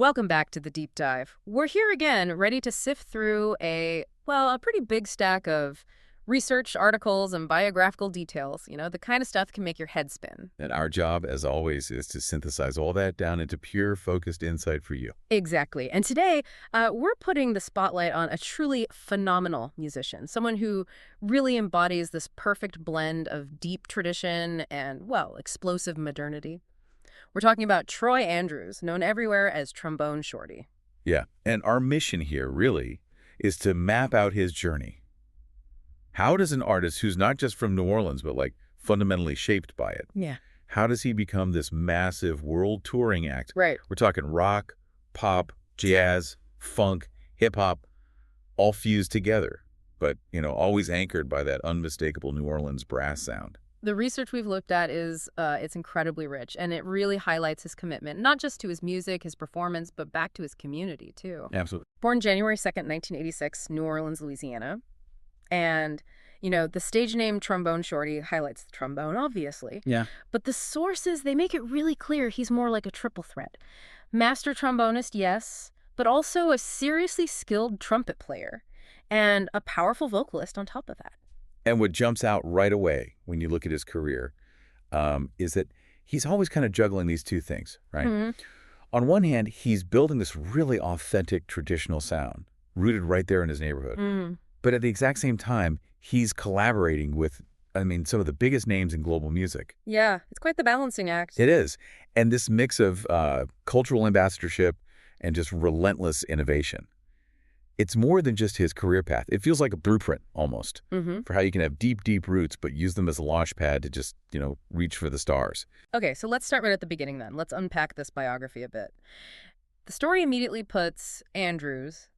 Welcome back to the deep dive. We're here again, ready to sift through a pretty big stack of research articles and biographical details, the kind of stuff that can make your head spin. And our job, as always, is to synthesize all that down into pure, focused insight for you. Exactly. And today, we're putting the spotlight on a truly phenomenal musician, someone who really embodies this perfect blend of deep tradition and, explosive modernity. We're talking about Troy Andrews, known everywhere as Trombone Shorty. Yeah, and our mission here, really, is to map out his journey. How does an artist who's not just from New Orleans, but fundamentally shaped by it, how does he become this massive world touring act? Right. We're talking rock, pop, jazz, funk, hip-hop, all fused together, but, always anchored by that unmistakable New Orleans brass sound. The research we've looked at it's incredibly rich, and it really highlights his commitment, not just to his music, his performance, but back to his community, too. Absolutely. Born January 2nd, 1986, New Orleans, Louisiana. And, the stage name Trombone Shorty highlights the trombone, obviously. Yeah. But the sources, they make it really clear he's more like a triple threat. Master trombonist, yes, but also a seriously skilled trumpet player and a powerful vocalist on top of that. And what jumps out right away when you look at his career is that he's always kind of juggling these two things, right? Mm-hmm. On one hand, he's building this really authentic traditional sound, rooted right there in his neighborhood. Mm-hmm. But at the exact same time, he's collaborating with, some of the biggest names in global music. Yeah, it's quite the balancing act. It is. And this mix of cultural ambassadorship and just relentless innovation. It's more than just his career path. It feels like a blueprint, almost, for how you can have deep, deep roots, but use them as a launch pad to just, reach for the stars. Okay, so let's start right at the beginning then. Let's unpack this biography a bit. The story immediately puts Andrews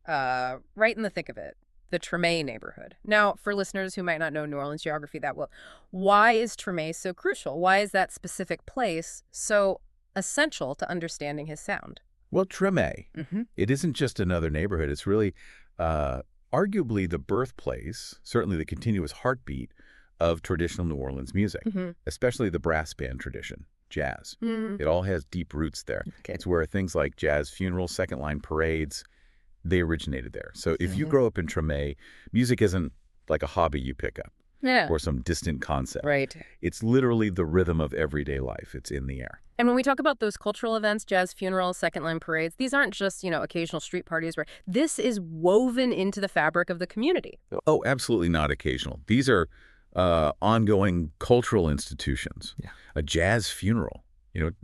right in the thick of it, the Treme neighborhood. Now, for listeners who might not know New Orleans geography that well, why is Treme so crucial? Why is that specific place so essential to understanding his sound? Well, Treme, it isn't just another neighborhood. It's really arguably the birthplace, certainly the continuous heartbeat of traditional New Orleans music, especially the brass band tradition, jazz. It all has deep roots there. Okay. It's where things like jazz funerals, second line parades, they originated there. So if you grow up in Treme, music isn't like a hobby you pick up or some distant concept. Right. It's literally the rhythm of everyday life. It's in the air. And when we talk about those cultural events, jazz funerals, second line parades, these aren't just, occasional street parties. Right? This is woven into the fabric of the community. Oh, absolutely not occasional. These are ongoing cultural institutions. Yeah. A jazz funeral,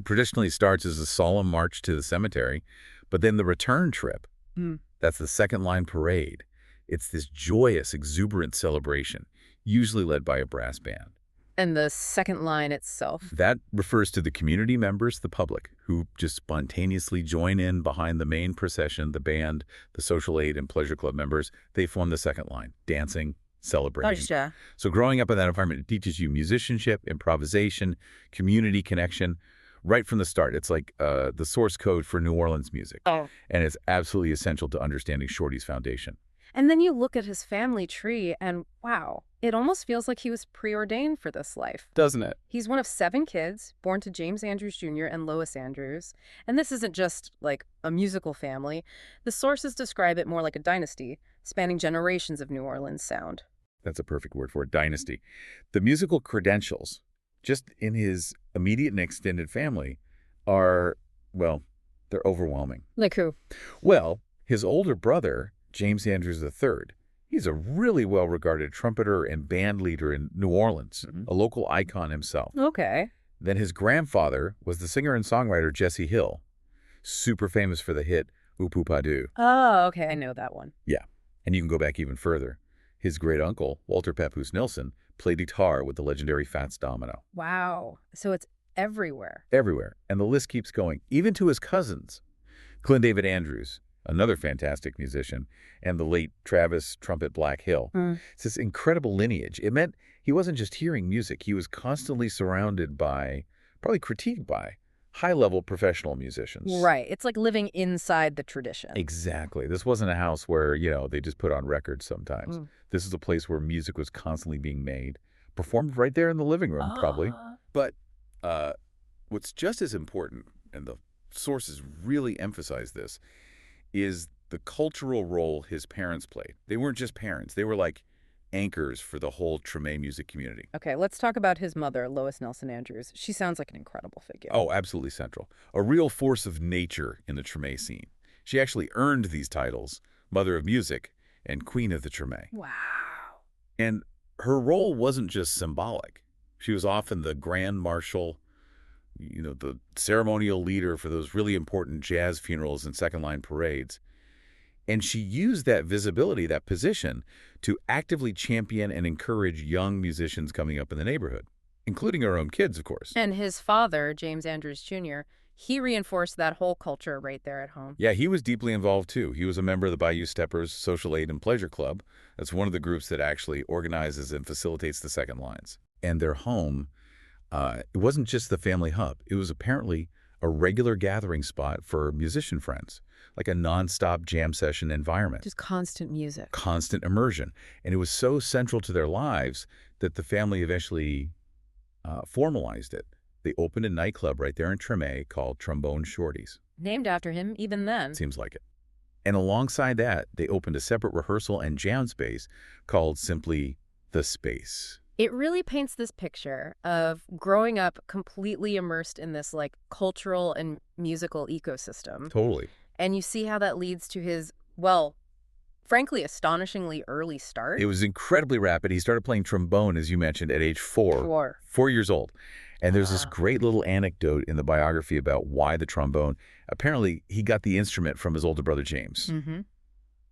traditionally starts as a solemn march to the cemetery, but then the return trip, that's the second line parade. It's this joyous, exuberant celebration, usually led by a brass band. And the second line itself? That refers to the community members, the public, who just spontaneously join in behind the main procession, the band, the social aid and pleasure club members. They form the second line, dancing, celebrating. Gotcha. So growing up in that environment, it teaches you musicianship, improvisation, community connection, right from the start. It's like the source code for New Orleans music. Oh. And it's absolutely essential to understanding Shorty's foundation. And then you look at his family tree and, wow, it almost feels like he was preordained for this life. Doesn't it? He's one of 7 kids, born to James Andrews Jr. and Lois Andrews. And this isn't just like a musical family. The sources describe it more like a dynasty, spanning generations of New Orleans sound. That's a perfect word for it, dynasty. The musical credentials, just in his immediate and extended family, are, they're overwhelming. Like who? Well, his older brother, James Andrews III. He's a really well-regarded trumpeter and band leader in New Orleans, a local icon himself. Okay. Then his grandfather was the singer and songwriter Jesse Hill, super famous for the hit Oop-Oop-A-Doo. Oh, okay. I know that one. Yeah. And you can go back even further. His great-uncle, Walter Papoose Nilsson, played guitar with the legendary Fats Domino. Wow. So it's everywhere. Everywhere. And the list keeps going, even to his cousins. Clint David Andrews, another fantastic musician, and the late Travis Trumpet Black Hill. It's this incredible lineage. It meant he wasn't just hearing music. He was constantly surrounded by, probably critiqued by, high-level professional musicians. Right. It's like living inside the tradition. Exactly. This wasn't a house where, they just put on records sometimes. This is a place where music was constantly being made, performed right there in the living room, probably. But what's just as important, and the sources really emphasize this, is the cultural role his parents played. They weren't just parents. They were like anchors for the whole Treme music community. Okay, let's talk about his mother, Lois Nelson Andrews. She sounds like an incredible figure. Oh, absolutely central. A real force of nature in the Treme scene. She actually earned these titles, Mother of Music and Queen of the Treme. Wow. And her role wasn't just symbolic. She was often the grand marshal, the ceremonial leader for those really important jazz funerals and second-line parades. And she used that visibility, that position, to actively champion and encourage young musicians coming up in the neighborhood, including our own kids, of course. And his father, James Andrews Jr., he reinforced that whole culture right there at home. Yeah, he was deeply involved, too. He was a member of the Bayou Steppers Social Aid and Pleasure Club. That's one of the groups that actually organizes and facilitates the second lines. And their home, it wasn't just the family hub. It was apparently a regular gathering spot for musician friends, like a nonstop jam session environment. Just constant music. Constant immersion. And it was so central to their lives that the family eventually formalized it. They opened a nightclub right there in Treme called Trombone Shorty's. Named after him even then. Seems like it. And alongside that, they opened a separate rehearsal and jam space called simply The Space. It really paints this picture of growing up completely immersed in this cultural and musical ecosystem. Totally. And you see how that leads to his, well, frankly, astonishingly early start. It was incredibly rapid. He started playing trombone, as you mentioned, at age 4. 4 years old. And there's this great little anecdote in the biography about why the trombone. Apparently, he got the instrument from his older brother, James. Mm-hmm.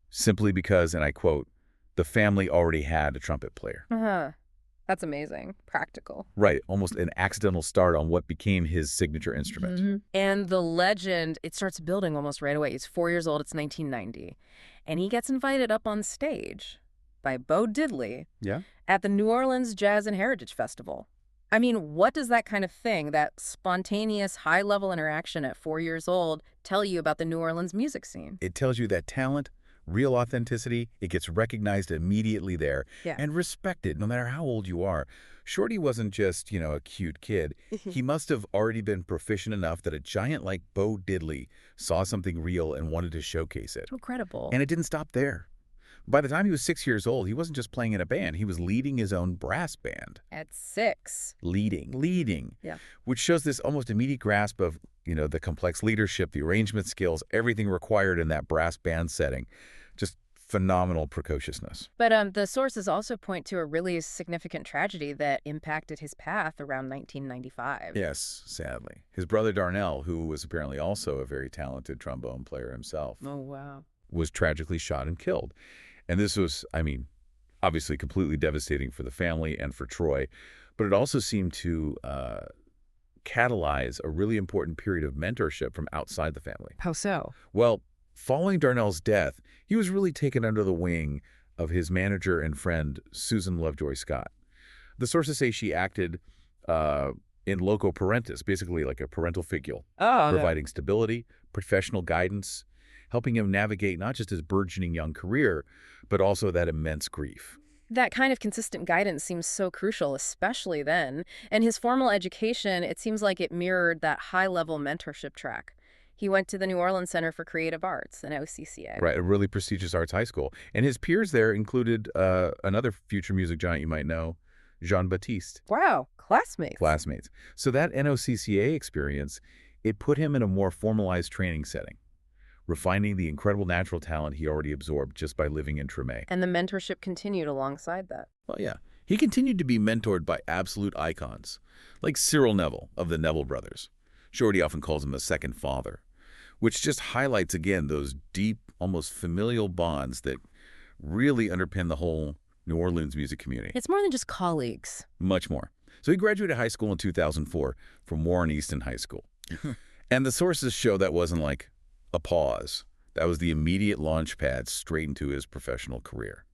Simply because, and I quote, the family already had a trumpet player. Uh-huh. That's amazing. Practical. Right. Almost an accidental start on what became his signature instrument. Mm-hmm. And the legend, it starts building almost right away. He's 4 years old. It's 1990. And he gets invited up on stage by Bo Diddley at the New Orleans Jazz and Heritage Festival. I mean, what does that kind of thing, that spontaneous, high-level interaction at 4 years old, tell you about the New Orleans music scene? It tells you that talent, real authenticity, it gets recognized immediately there and respected no matter how old you are. Shorty wasn't just, a cute kid. He must have already been proficient enough that a giant like Bo Diddley saw something real and wanted to showcase it. Incredible. And it didn't stop there. By the time he was 6 years old, he wasn't just playing in a band. He was leading his own brass band. At 6. Leading. Yeah. Which shows this almost immediate grasp of, the complex leadership, the arrangement skills, everything required in that brass band setting. Just phenomenal precociousness. But the sources also point to a really significant tragedy that impacted his path around 1995. Yes, sadly. His brother Darnell, who was apparently also a very talented trombone player himself, Oh, wow. was tragically shot and killed. And this was, obviously completely devastating for the family and for Troy, but it also seemed to catalyze a really important period of mentorship from outside the family. How so? Well, following Darnell's death, he was really taken under the wing of his manager and friend, Susan Lovejoy Scott. The sources say she acted in loco parentis, basically like a parental figure, providing stability, professional guidance, helping him navigate not just his burgeoning young career, but also that immense grief. That kind of consistent guidance seems so crucial, especially then. And his formal education, it seems like it mirrored that high-level mentorship track. He went to the New Orleans Center for Creative Arts, an OCCA. Right, a really prestigious arts high school. And his peers there included another future music giant you might know, Jean-Baptiste. Wow, classmates. Classmates. So that NOCCA experience, it put him in a more formalized training setting, refining the incredible natural talent he already absorbed just by living in Treme. And the mentorship continued alongside that. Well, yeah. He continued to be mentored by absolute icons, like Cyril Neville of the Neville Brothers. Shorty often calls him a second father, which just highlights, again, those deep, almost familial bonds that really underpin the whole New Orleans music community. It's more than just colleagues. Much more. So he graduated high school in 2004 from Warren Easton High School. And the sources show that wasn't like a pause. That was the immediate launch pad straight into his professional career.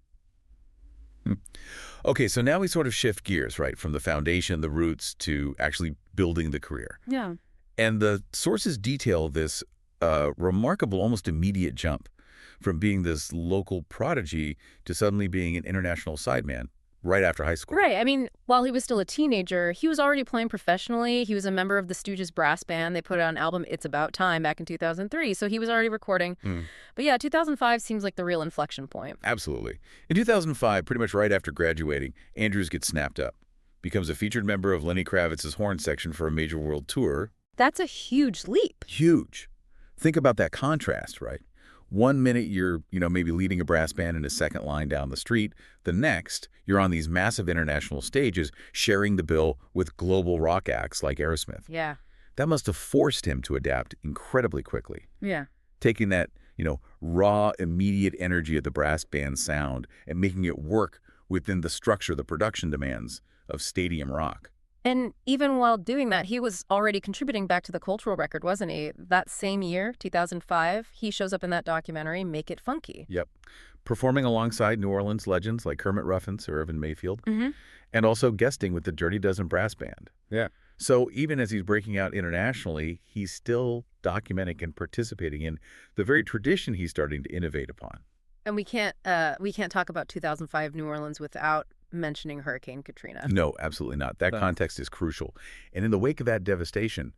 Okay, so now we sort of shift gears, right, from the foundation, the roots, to actually building the career. Yeah. And the sources detail this remarkable, almost immediate jump from being this local prodigy to suddenly being an international sideman right after high school. Right. I mean, while he was still a teenager, he was already playing professionally. He was a member of the Stooges brass band. They put out an album, It's About Time, back in 2003. So he was already recording. But yeah, 2005 seems like the real inflection point. Absolutely. In 2005, pretty much right after graduating, Andrews gets snapped up, becomes a featured member of Lenny Kravitz's horn section for a major world tour. That's a huge leap. Huge. Think about that contrast, right? 1 minute you're, maybe leading a brass band in a second line down the street. The next, you're on these massive international stages sharing the bill with global rock acts like Aerosmith. Yeah. That must have forced him to adapt incredibly quickly. Yeah. Taking that, raw, immediate energy of the brass band sound and making it work within the structure, the production demands of stadium rock. And even while doing that, he was already contributing back to the cultural record, wasn't he? That same year, 2005, he shows up in that documentary, Make It Funky. Yep. Performing alongside New Orleans legends like Kermit Ruffins or Irvin Mayfield, and also guesting with the Dirty Dozen Brass Band. Yeah. So even as he's breaking out internationally, he's still documenting and participating in the very tradition he's starting to innovate upon. And we can't talk about 2005 New Orleans without mentioning Hurricane Katrina. No, absolutely not. That context is crucial. And in the wake of that devastation,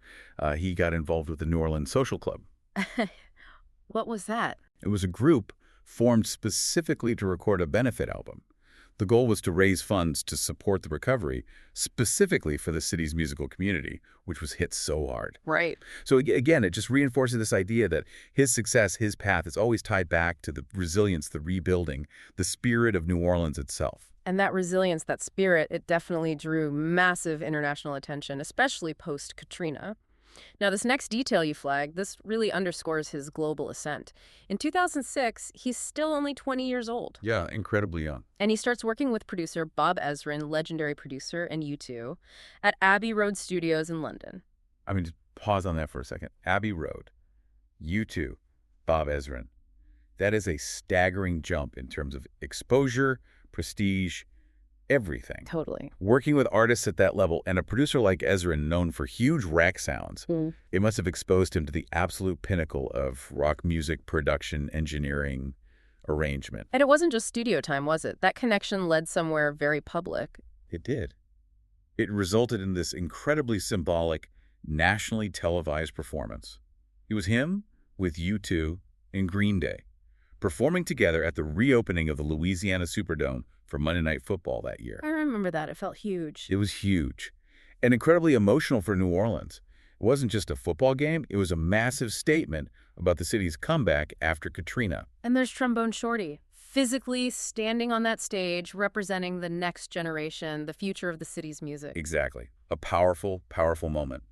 he got involved with the New Orleans Social Club. What was that? It was a group formed specifically to record a benefit album. The goal was to raise funds to support the recovery, specifically for the city's musical community, which was hit so hard. Right. So again, it just reinforces this idea that his success, his path, is always tied back to the resilience, the rebuilding, the spirit of New Orleans itself. And that resilience, that spirit, it definitely drew massive international attention, especially post-Katrina. Now, this next detail you flagged, this really underscores his global ascent. In 2006, he's still only 20 years old. Yeah, incredibly young. And he starts working with producer Bob Ezrin, legendary producer, and U2, at Abbey Road Studios in London. I mean, just pause on that for a second. Abbey Road, U2, Bob Ezrin. That is a staggering jump in terms of exposure, prestige, everything. Totally. Working with artists at that level and a producer like Ezrin known for huge rack sounds, it must have exposed him to the absolute pinnacle of rock music production, engineering, arrangement. And it wasn't just studio time, was it? That connection led somewhere very public. It did. It resulted in this incredibly symbolic, nationally televised performance. It was him with U2 and Green Day, performing together at the reopening of the Louisiana Superdome for Monday Night Football that year. I remember that. It felt huge. It was huge and incredibly emotional for New Orleans. It wasn't just a football game. It was a massive statement about the city's comeback after Katrina. And there's Trombone Shorty, physically standing on that stage, representing the next generation, the future of the city's music. Exactly. A powerful, powerful moment.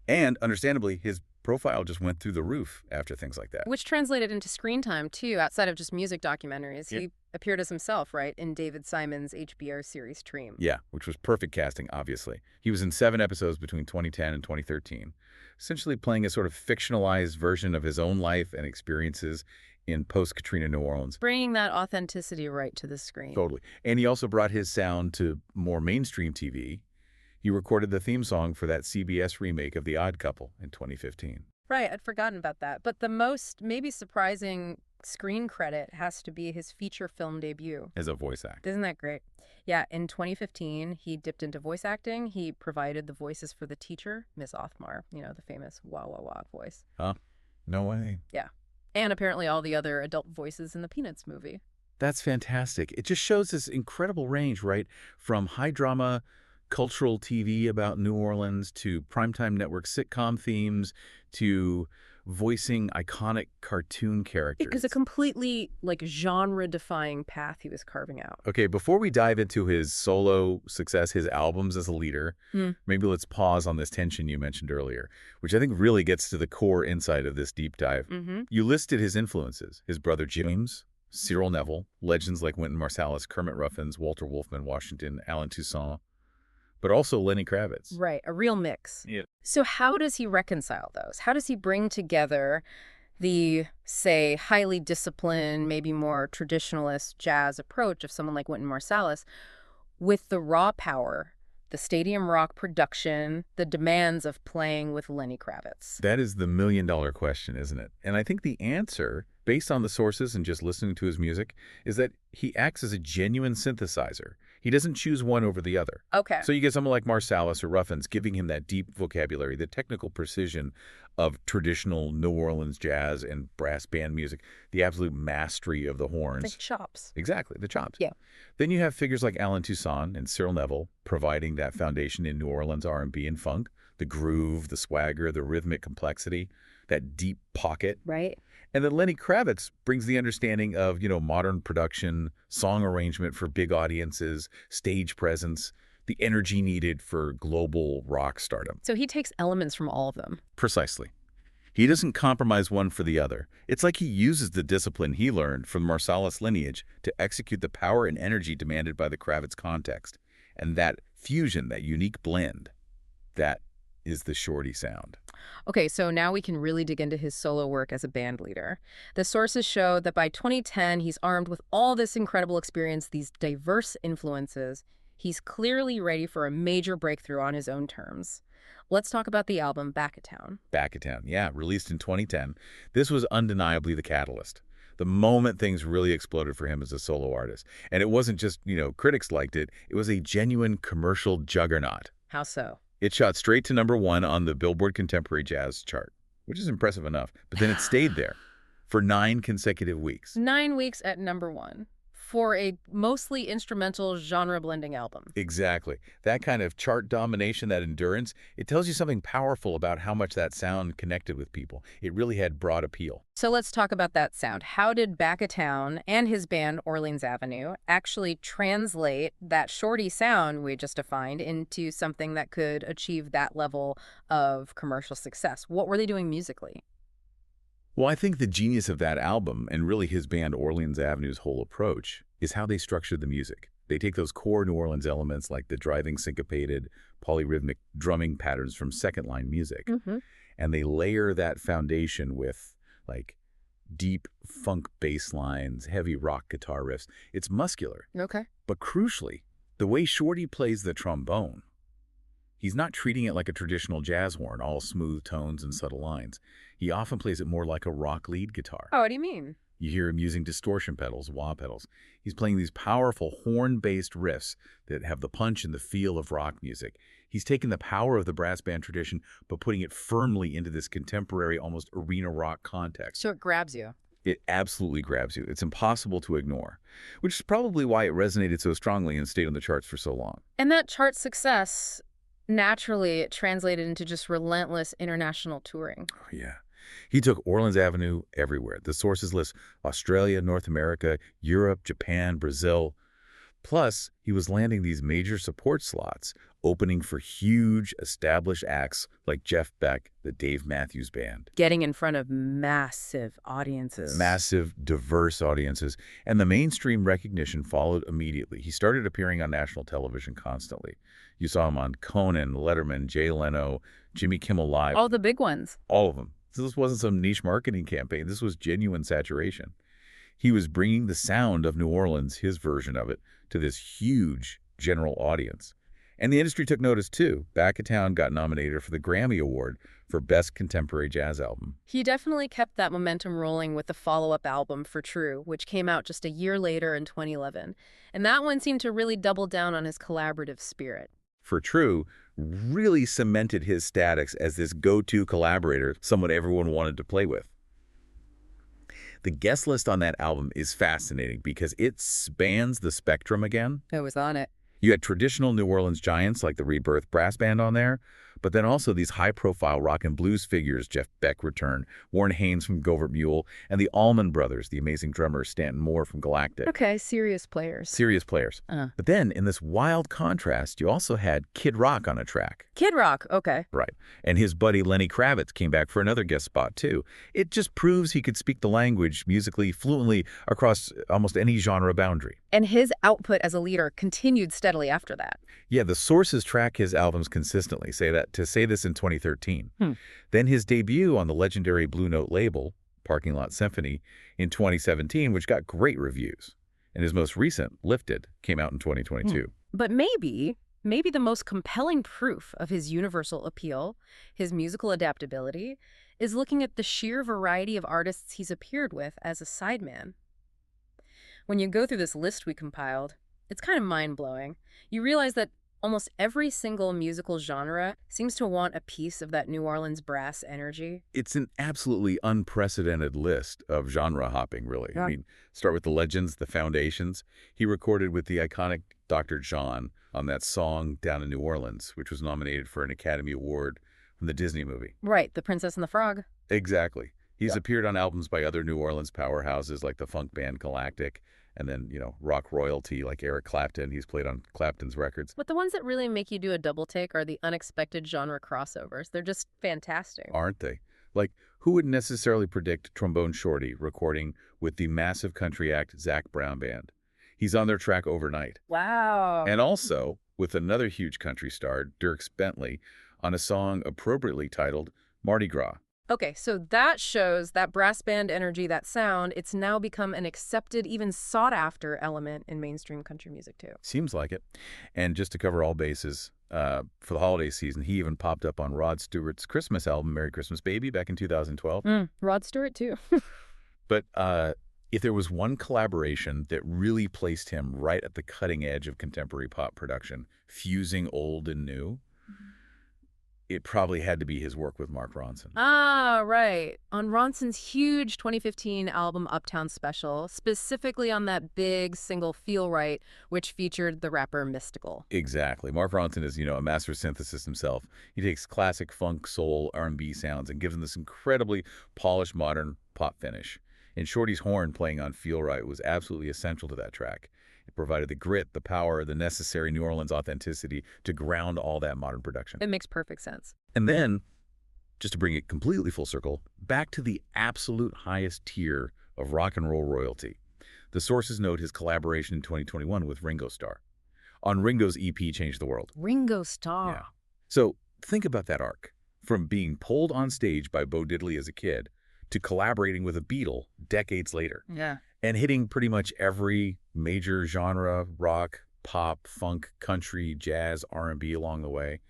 And understandably, his profile just went through the roof after things like that. Which translated into screen time, too, outside of just music documentaries. Yeah. He appeared as himself, right, in David Simon's HBO series Treem. Yeah, which was perfect casting, obviously. He was in 7 episodes between 2010 and 2013, essentially playing a sort of fictionalized version of his own life and experiences in post-Katrina New Orleans. Bringing that authenticity right to the screen. Totally. And he also brought his sound to more mainstream TV. He recorded the theme song for that CBS remake of The Odd Couple in 2015. Right, I'd forgotten about that. But the most maybe surprising screen credit has to be his feature film debut. As a voice actor. Isn't that great? Yeah, in 2015, he dipped into voice acting. He provided the voices for the teacher, Miss Othmar, the famous wah wah wah voice. Huh? No way. Yeah. And apparently all the other adult voices in the Peanuts movie. That's fantastic. It just shows this incredible range, right? From high drama cultural TV about New Orleans to primetime network sitcom themes to voicing iconic cartoon characters. It was a completely genre-defying path he was carving out. Okay, before we dive into his solo success, his albums as a leader, maybe let's pause on this tension you mentioned earlier, which I think really gets to the core insight of this deep dive. You listed his influences, his brother James, Cyril Neville, legends like Wynton Marsalis, Kermit Ruffins, Walter Wolfman Washington, Alan Toussaint, but also Lenny Kravitz. Right, a real mix. Yeah. So how does he reconcile those? How does he bring together the, say, highly disciplined, maybe more traditionalist jazz approach of someone like Wynton Marsalis with the raw power, the stadium rock production, the demands of playing with Lenny Kravitz? That is the million-dollar question, isn't it? And I think the answer, based on the sources and just listening to his music, is that he acts as a genuine synthesizer. He doesn't choose one over the other. Okay. So you get someone like Marsalis or Ruffins giving him that deep vocabulary, the technical precision of traditional New Orleans jazz and brass band music, the absolute mastery of the horns. Like chops. Exactly, the chops. Yeah. Then you have figures like Alan Toussaint and Cyril Neville providing that foundation in New Orleans R&B and funk, the groove, the swagger, the rhythmic complexity, that deep pocket. Right. And then Lenny Kravitz brings the understanding of, modern production, song arrangement for big audiences, stage presence, the energy needed for global rock stardom. So he takes elements from all of them. Precisely. He doesn't compromise one for the other. It's like he uses the discipline he learned from Marsalis lineage to execute the power and energy demanded by the Kravitz context. And that fusion, that unique blend, that is the Shorty sound. Okay, so now we can really dig into his solo work as a band leader. The sources show that by 2010, he's armed with all this incredible experience, these diverse influences. He's clearly ready for a major breakthrough on his own terms. Let's talk about the album Back at Town. Back at Town, yeah, released in 2010. This was undeniably the catalyst. The moment things really exploded for him as a solo artist. And it wasn't just, critics liked it. It was a genuine commercial juggernaut. How so? It shot straight to #1 on the Billboard Contemporary Jazz chart, which is impressive enough. But then it stayed there for 9 consecutive weeks. 9 weeks at #1 for a mostly instrumental genre-blending album. Exactly. That kind of chart domination, that endurance, it tells you something powerful about how much that sound connected with people. It really had broad appeal. So let's talk about that sound. How did Back at Town and his band Orleans Avenue actually translate that Shorty sound we just defined into something that could achieve that level of commercial success? What were they doing musically? Well, I think the genius of that album, and really his band Orleans Avenue's whole approach, is how they structured the music. They take those core New Orleans elements like the driving syncopated, polyrhythmic drumming patterns from second-line music, and they layer that foundation with, deep funk bass lines, heavy rock guitar riffs. It's muscular. Okay. But crucially, the way Shorty plays the trombone, he's not treating it like a traditional jazz horn, all smooth tones and subtle lines. He often plays it more like a rock lead guitar. Oh, what do you mean? You hear him using distortion pedals, wah pedals. He's playing these powerful horn-based riffs that have the punch and the feel of rock music. He's taken the power of the brass band tradition, but putting it firmly into this contemporary, almost arena rock context. So it grabs you. It absolutely grabs you. It's impossible to ignore, which is probably why it resonated so strongly and stayed on the charts for so long. And that chart success, naturally, it translated into just relentless international touring. Oh, yeah. He took Orleans Avenue everywhere. The sources list Australia, North America, Europe, Japan, Brazil. Plus, he was landing these major support slots, opening for huge, established acts like Jeff Beck, the Dave Matthews Band. Getting in front of massive audiences. Massive, diverse audiences. And the mainstream recognition followed immediately. He started appearing on national television constantly. You saw him on Conan, Letterman, Jay Leno, Jimmy Kimmel Live. All the big ones. All of them. This wasn't some niche marketing campaign. This was genuine saturation. He was bringing the sound of New Orleans, his version of it, to this huge general audience. And the industry took notice, too. Back at Town got nominated for the Grammy Award for Best Contemporary Jazz Album. He definitely kept that momentum rolling with the follow-up album For True, which came out just a year later in 2011. And that one seemed to really double down on his collaborative spirit. For True really cemented his status as this go-to collaborator, someone everyone wanted to play with. The guest list on that album is fascinating because it spans the spectrum again. I was on it. You had traditional New Orleans giants like the Rebirth Brass Band on there, but then also these high-profile rock and blues figures, Jeff Beck returned, Warren Haynes from Govert Mule, and the Allman Brothers, the amazing drummer Stanton Moore from Galactic. Okay, serious players. Serious players. But then, in this wild contrast, you also had Kid Rock on a track. Kid Rock, okay. Right. And his buddy Lenny Kravitz came back for another guest spot, too. It just proves he could speak the language musically fluently across almost any genre boundary. And his output as a leader continued steadily after that. Yeah, the sources track his albums consistently, say this in 2013. Then his debut on the legendary Blue Note label, Parking Lot Symphony, in 2017, which got great reviews. And his most recent, Lifted, came out in 2022. But maybe the most compelling proof of his universal appeal, his musical adaptability, is looking at the sheer variety of artists he's appeared with as a sideman. When you go through this list we compiled, It's kind of mind-blowing. You realize that almost every single musical genre seems to want a piece of that New Orleans brass energy. It's an absolutely unprecedented list of genre hopping, really. Yeah. I mean, start with the legends, the foundations. He recorded with the iconic Dr. John on that song Down in New Orleans, which was nominated for an Academy Award from the Disney movie. Right, The Princess and the Frog. Exactly. He's Yeah. appeared on albums by other New Orleans powerhouses like the funk band Galactic, and then, rock royalty like Eric Clapton. He's played on Clapton's records. But the ones that really make you do a double take are the unexpected genre crossovers. They're just fantastic. Aren't they? Like, who would necessarily predict Trombone Shorty recording with the massive country act Zac Brown Band? He's on their track Overnight. Wow. And also with another huge country star, Dierks Bentley, on a song appropriately titled Mardi Gras. Okay, so that shows that brass band energy, that sound, it's now become an accepted, even sought-after element in mainstream country music, too. Seems like it. And just to cover all bases, for the holiday season, he even popped up on Rod Stewart's Christmas album, Merry Christmas Baby, back in 2012. Rod Stewart, too. But if there was one collaboration that really placed him right at the cutting edge of contemporary pop production, fusing old and new, it probably had to be his work with Mark Ronson. Ah, right. On Ronson's huge 2015 album Uptown Special, specifically on that big single Feel Right, which featured the rapper Mystical. Exactly. Mark Ronson is, a master synthesist himself. He takes classic funk, soul, R&B sounds and gives them this incredibly polished modern pop finish. And Shorty's horn playing on Feel Right was absolutely essential to that track. It provided the grit, the power, the necessary New Orleans authenticity to ground all that modern production. It makes perfect sense. And then, just to bring it completely full circle, back to the absolute highest tier of rock and roll royalty. The sources note his collaboration in 2021 with Ringo Starr on Ringo's EP Change the World. Ringo Starr. Yeah. So think about that arc. From being pulled on stage by Bo Diddley as a kid to collaborating with a Beatle decades later. Yeah. And hitting pretty much every major genre, rock, pop, funk, country, jazz, R&B along the way.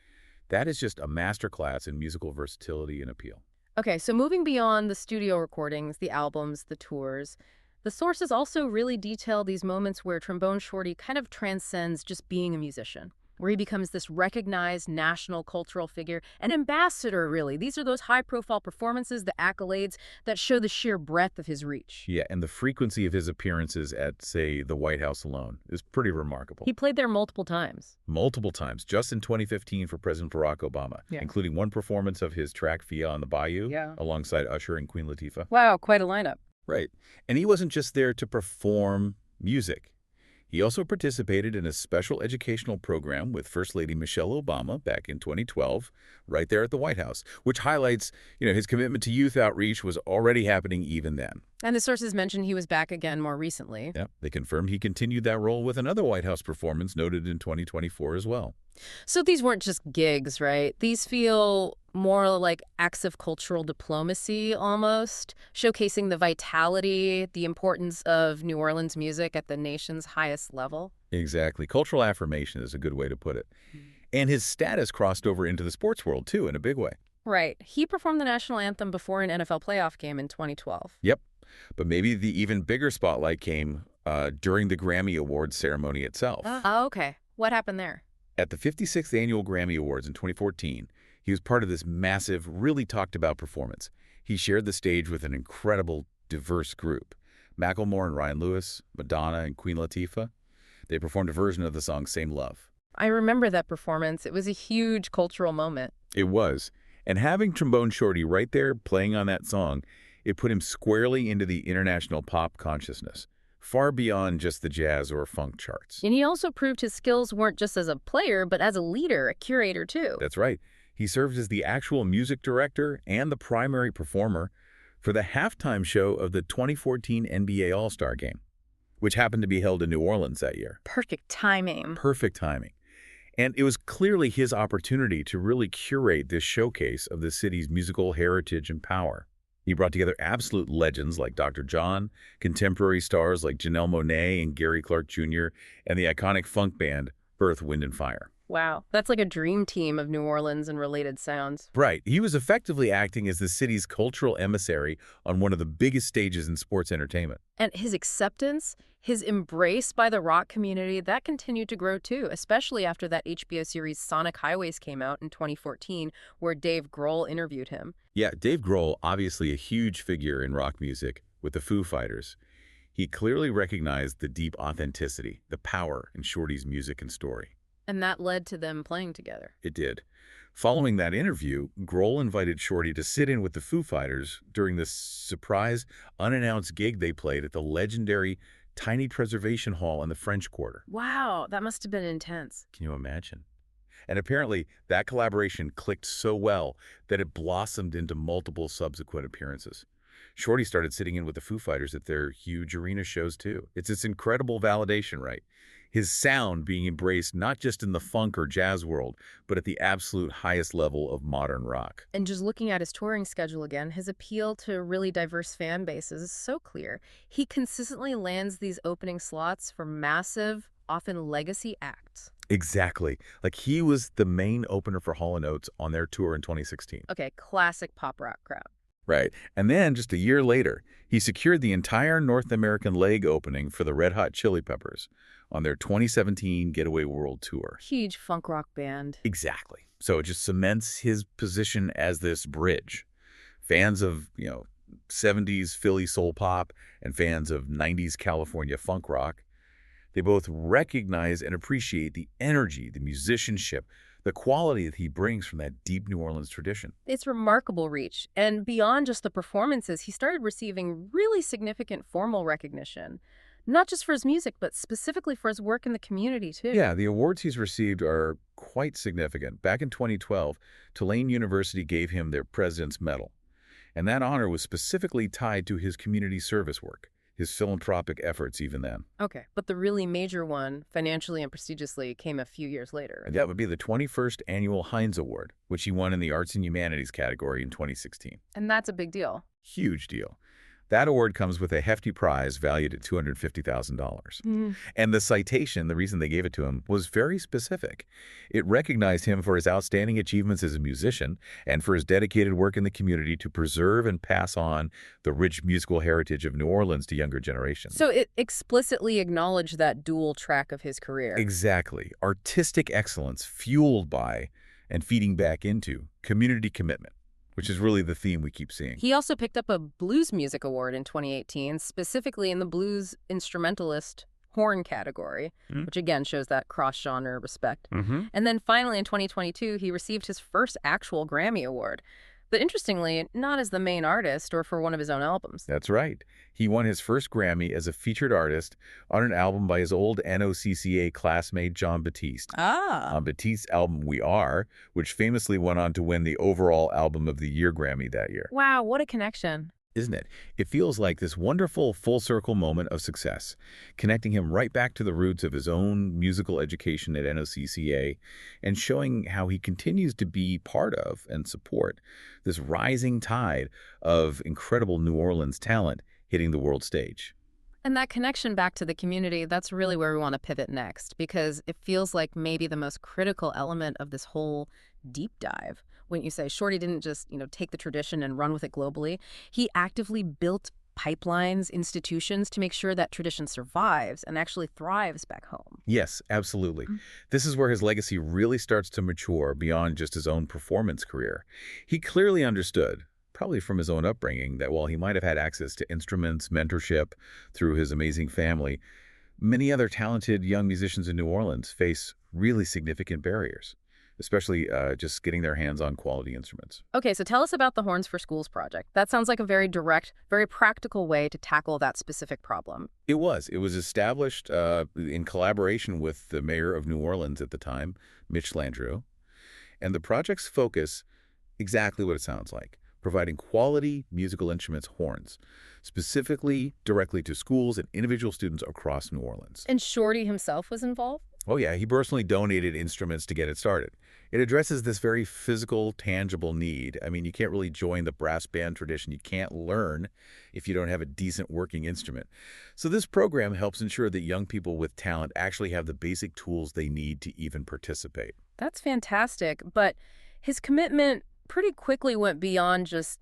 That is just a masterclass in musical versatility and appeal. Okay, so moving beyond the studio recordings, the albums, the tours, the sources also really detail these moments where Trombone Shorty kind of transcends just being a musician, where he becomes this recognized national cultural figure, an ambassador, really. These are those high-profile performances, the accolades that show the sheer breadth of his reach. Yeah, and the frequency of his appearances at, say, the White House alone is pretty remarkable. He played there multiple times. Multiple times, just in 2015 for President Barack Obama, including one performance of his track Fia on the Bayou alongside Usher and Queen Latifah. Wow, quite a lineup. Right. And he wasn't just there to perform music. He also participated in a special educational program with First Lady Michelle Obama back in 2012, right there at the White House, which highlights, his commitment to youth outreach was already happening even then. And the sources mentioned he was back again more recently. Yeah, they confirmed he continued that role with another White House performance noted in 2024 as well. So these weren't just gigs, right? These feel more like acts of cultural diplomacy almost, showcasing the vitality, the importance of New Orleans music at the nation's highest level. Exactly. Cultural affirmation is a good way to put it. And his status crossed over into the sports world, too, in a big way. Right. He performed the national anthem before an NFL playoff game in 2012. Yep. But maybe the even bigger spotlight came during the Grammy Awards ceremony itself. Oh, okay. What happened there? At the 56th Annual Grammy Awards in 2014, he was part of this massive, really talked-about performance. He shared the stage with an incredible, diverse group. Macklemore and Ryan Lewis, Madonna and Queen Latifah. They performed a version of the song Same Love. I remember that performance. It was a huge cultural moment. It was. And having Trombone Shorty right there playing on that song, it put him squarely into the international pop consciousness, far beyond just the jazz or funk charts. And he also proved his skills weren't just as a player, but as a leader, a curator, too. That's right. He served as the actual music director and the primary performer for the halftime show of the 2014 NBA All-Star Game, which happened to be held in New Orleans that year. Perfect timing. Perfect timing. And it was clearly his opportunity to really curate this showcase of the city's musical heritage and power. He brought together absolute legends like Dr. John, contemporary stars like Janelle Monáe and Gary Clark Jr., and the iconic funk band Earth, Wind and Fire. Wow, that's like a dream team of New Orleans and related sounds. Right. He was effectively acting as the city's cultural emissary on one of the biggest stages in sports entertainment. And his acceptance, his embrace by the rock community, that continued to grow too, especially after that HBO series Sonic Highways came out in 2014, where Dave Grohl interviewed him. Yeah, Dave Grohl, obviously a huge figure in rock music with the Foo Fighters. He clearly recognized the deep authenticity, the power in Shorty's music and story. And that led to them playing together. It did. Following that interview, Grohl invited Shorty to sit in with the Foo Fighters during this surprise, unannounced gig they played at the legendary Tiny Preservation Hall in the French Quarter. Wow, that must have been intense. Can you imagine? And apparently, that collaboration clicked so well that it blossomed into multiple subsequent appearances. Shorty started sitting in with the Foo Fighters at their huge arena shows, too. It's this incredible validation, right? His sound being embraced not just in the funk or jazz world, but at the absolute highest level of modern rock. And just looking at his touring schedule again, his appeal to really diverse fan bases is so clear. He consistently lands these opening slots for massive, often legacy acts. Exactly. Like he was the main opener for Hall & Oates on their tour in 2016. Okay, classic pop rock crowd. Right. And then just a year later, he secured the entire North American leg opening for the Red Hot Chili Peppers on their 2017 Getaway World Tour. Huge funk rock band. Exactly. So it just cements his position as this bridge. Fans of, 70s Philly soul pop and fans of 90s California funk rock, they both recognize and appreciate the energy, the musicianship, the quality that he brings from that deep New Orleans tradition. It's remarkable reach. And beyond just the performances, he started receiving really significant formal recognition. Not just for his music, but specifically for his work in the community, too. Yeah, the awards he's received are quite significant. Back in 2012, Tulane University gave him their President's Medal. And that honor was specifically tied to his community service work, his philanthropic efforts even then. Okay, but the really major one, financially and prestigiously, came a few years later. And that would be the 21st Annual Heinz Award, which he won in the Arts and Humanities category in 2016. And that's a big deal. Huge deal. That award comes with a hefty prize valued at $250,000. And the citation, the reason they gave it to him, was very specific. It recognized him for his outstanding achievements as a musician and for his dedicated work in the community to preserve and pass on the rich musical heritage of New Orleans to younger generations. So it explicitly acknowledged that dual track of his career. Exactly. Artistic excellence fueled by and feeding back into community commitment, which is really the theme we keep seeing. He also picked up a Blues Music Award in 2018, specifically in the Blues Instrumentalist Horn category, which again shows that cross-genre respect. And then finally in 2022, he received his first actual Grammy Award. But interestingly, not as the main artist or for one of his own albums. That's right. He won his first Grammy as a featured artist on an album by his old NOCCA classmate Jon Batiste. On Batiste's album We Are, which famously went on to win the overall Album of the Year Grammy that year. Wow, what a connection. Isn't it? It feels like this wonderful full-circle moment of success, connecting him right back to the roots of his own musical education at NOCCA and showing how he continues to be part of and support this rising tide of incredible New Orleans talent hitting the world stage. And that connection back to the community, that's really where we want to pivot next, because it feels like maybe the most critical element of this whole deep dive. When you say Shorty didn't just, take the tradition and run with it globally, he actively built pipelines, institutions to make sure that tradition survives and actually thrives back home. Yes, absolutely. This is where his legacy really starts to mature beyond just his own performance career. He clearly understood, probably from his own upbringing, that while he might have had access to instruments, mentorship through his amazing family, many other talented young musicians in New Orleans face really significant barriers, especially just getting their hands on quality instruments. Okay, so tell us about the Horns for Schools project. That sounds like a very direct, very practical way to tackle that specific problem. It was. It was established in collaboration with the mayor of New Orleans at the time, Mitch Landrieu. And the project's focus, exactly what it sounds like, providing quality musical instruments, horns, specifically directly to schools and individual students across New Orleans. And Shorty himself was involved? Oh yeah, he personally donated instruments to get it started. It addresses this very physical, tangible need. I mean, you can't really join the brass band tradition. You can't learn if you don't have a decent working instrument. So this program helps ensure that young people with talent actually have the basic tools they need to even participate. That's fantastic. But his commitment pretty quickly went beyond just,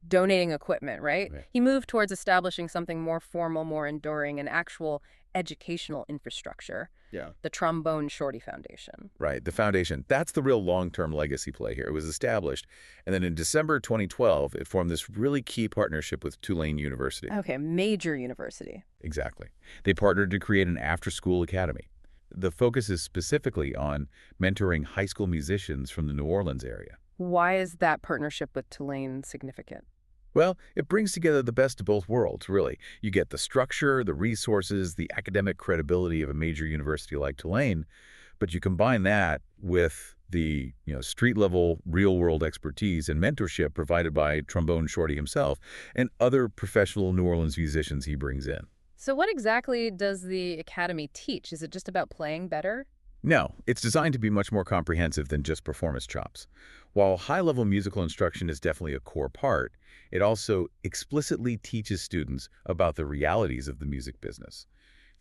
donating equipment, right? Right. He moved towards establishing something more formal, more enduring, an actual educational infrastructure, Yeah. the Trombone Shorty Foundation. Right, the foundation. That's the real long-term legacy play here. It was established, and then in December 2012, it formed this really key partnership with Tulane University. Okay, major university. Exactly. They partnered to create an after-school academy. The focus is specifically on mentoring high school musicians from the New Orleans area. Why is that partnership with Tulane significant? Well, it brings together the best of both worlds, really. You get the structure, the resources, the academic credibility of a major university like Tulane, but you combine that with the street-level, real-world expertise and mentorship provided by Trombone Shorty himself and other professional New Orleans musicians he brings in. So what exactly does the academy teach? Is it just about playing better? No, it's designed to be much more comprehensive than just performance chops. While high-level musical instruction is definitely a core part, it also explicitly teaches students about the realities of the music business.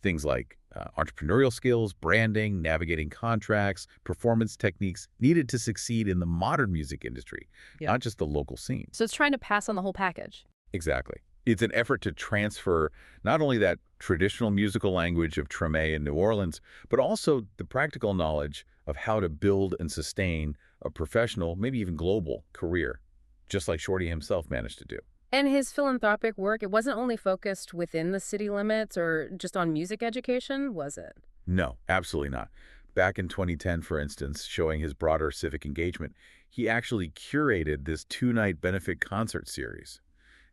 Things like entrepreneurial skills, branding, navigating contracts, performance techniques needed to succeed in the modern music industry, Yeah. not just the local scene. So it's trying to pass on the whole package. Exactly. It's an effort to transfer not only that traditional musical language of Treme in New Orleans, but also the practical knowledge of how to build and sustain a professional, maybe even global, career, just like Shorty himself managed to do. And his philanthropic work, it wasn't only focused within the city limits or just on music education, was it? No, absolutely not. Back in 2010, for instance, showing his broader civic engagement, he actually curated this two-night benefit concert series.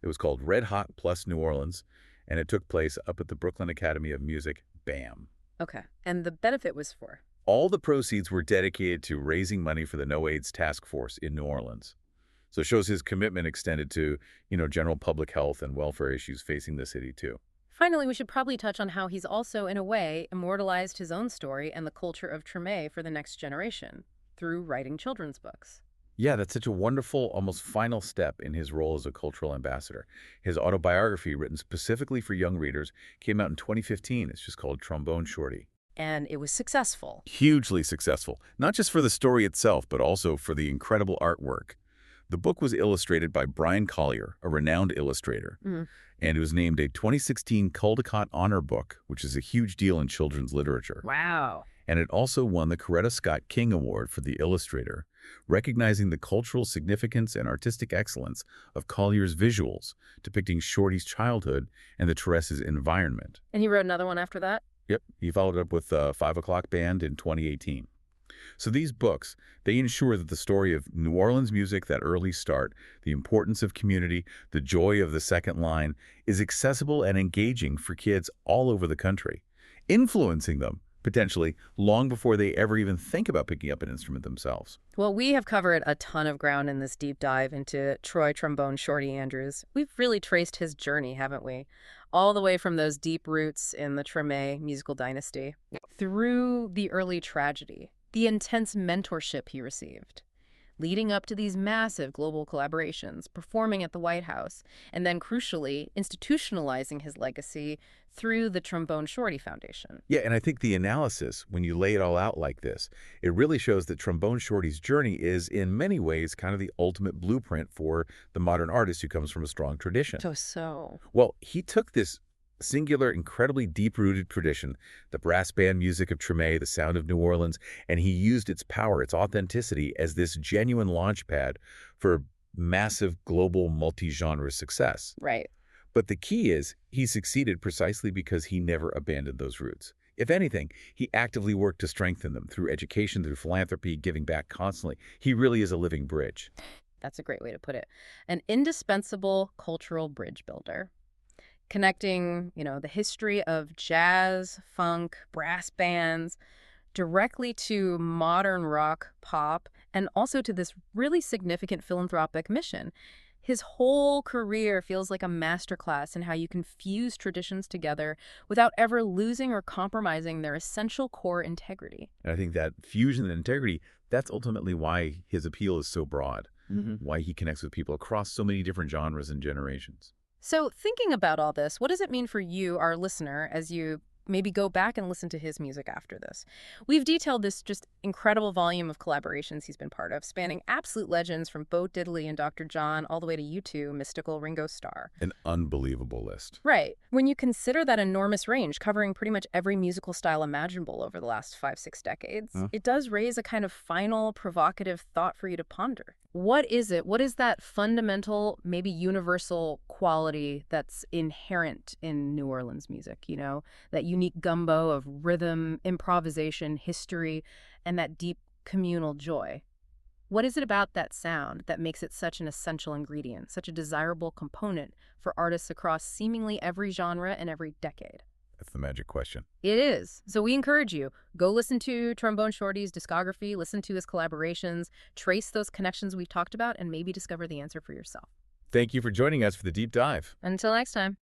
It was called Red Hot Plus New Orleans, and it took place up at the Brooklyn Academy of Music, BAM. Okay. And the benefit was for? All the proceeds were dedicated to raising money for the No AIDS Task Force in New Orleans. So it shows his commitment extended to, general public health and welfare issues facing the city, too. Finally, we should probably touch on how he's also, in a way, immortalized his own story and the culture of Treme for the next generation through writing children's books. Yeah, that's such a wonderful, almost final step in his role as a cultural ambassador. His autobiography, written specifically for young readers, came out in 2015. It's just called Trombone Shorty. And it was successful. Hugely successful, not just for the story itself, but also for the incredible artwork. The book was illustrated by Brian Collier, a renowned illustrator, and it was named a 2016 Caldecott Honor Book, which is a huge deal in children's literature. Wow. And it also won the Coretta Scott King Award for the illustrator, recognizing the cultural significance and artistic excellence of Collier's visuals, depicting Shorty's childhood and the Teresa's environment. And he wrote another one after that? Yep, he followed up with 5 O'Clock Band in 2018. So these books, they ensure that the story of New Orleans music, that early start, the importance of community, the joy of the second line, is accessible and engaging for kids all over the country, influencing them, potentially, long before they ever even think about picking up an instrument themselves. Well, we have covered a ton of ground in this deep dive into Troy Trombone Shorty Andrews. We've really traced his journey, haven't we? All the way from those deep roots in the Treme musical dynasty, through the early tragedy, the intense mentorship he received, leading up to these massive global collaborations, performing at the White House, and then, crucially, institutionalizing his legacy through the Trombone Shorty Foundation. Yeah, and I think the analysis, when you lay it all out like this, it really shows that Trombone Shorty's journey is, in many ways, kind of the ultimate blueprint for the modern artist who comes from a strong tradition. So. Well, he took this singular, incredibly deep-rooted tradition, the brass band music of Treme, the sound of New Orleans, and he used its power, its authenticity, as this genuine launchpad for massive global multi-genre success. Right. But the key is, he succeeded precisely because he never abandoned those roots. If anything, he actively worked to strengthen them through education, through philanthropy, giving back constantly. He really is a living bridge. That's a great way to put it. An indispensable cultural bridge builder, connecting, the history of jazz, funk, brass bands directly to modern rock, pop, and also to this really significant philanthropic mission. His whole career feels like a masterclass in how you can fuse traditions together without ever losing or compromising their essential core integrity. And I think that fusion and integrity, that's ultimately why his appeal is so broad, why he connects with people across so many different genres and generations. So thinking about all this, what does it mean for you, our listener, as you maybe go back and listen to his music after this? We've detailed this just incredible volume of collaborations he's been part of, spanning absolute legends from Bo Diddley and Dr. John all the way to U2, mystical Ringo Starr. An unbelievable list. Right. When you consider that enormous range, covering pretty much every musical style imaginable over the last 5-6 decades, it does raise a kind of final, provocative thought for you to ponder. What is it? What is that fundamental, maybe universal quality that's inherent in New Orleans music, you know? That unique gumbo of rhythm, improvisation, history, and that deep communal joy. What is it about that sound that makes it such an essential ingredient, such a desirable component for artists across seemingly every genre and every decade? That's the magic question. It is. So we encourage you, go listen to Trombone Shorty's discography, listen to his collaborations, trace those connections we've talked about, and maybe discover the answer for yourself. Thank you for joining us for the deep dive. Until next time.